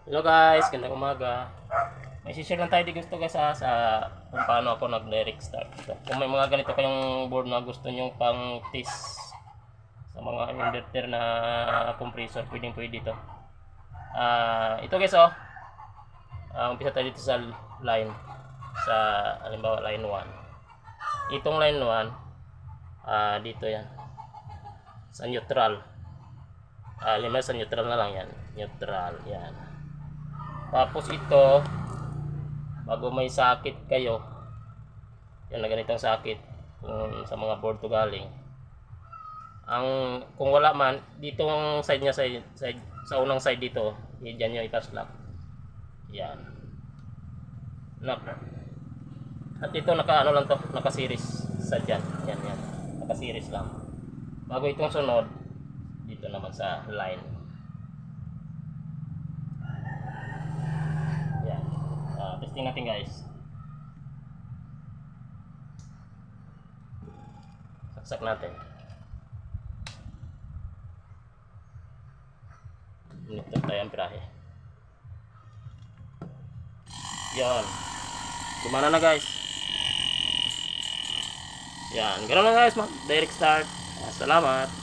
Hello guys, gandang umaga. May share lang tayo di gusto guys sa kung paano ako nag-direct start. So, kung may mga ganito kayong board na gusto nyo pang test sa mga inverter na compressor, pwede ito. Ito guys umpisa tayo dito sa line sa halimbawa line 1. Itong line 1 dito yan sa neutral. Halimbawa sa neutral na lang yan. Neutral yan. Tapos ito, bago may sakit kayo, yan na ganitong sakit, kung sa mga board to galing, kung wala man, dito ang side niya, sa unang side dito, dyan nyo ipas-lock. Yan. Lock. At ito naka-ano lang to, naka-series sa dyan. Yan. Naka-series lang. Bago itong sunod, dito naman sa line. Testing natin guys. Saksak natin. Ito tayo ang pirahe. Yan. Gumana na guys. Yan. Ganoon na guys. Direct start. Salamat.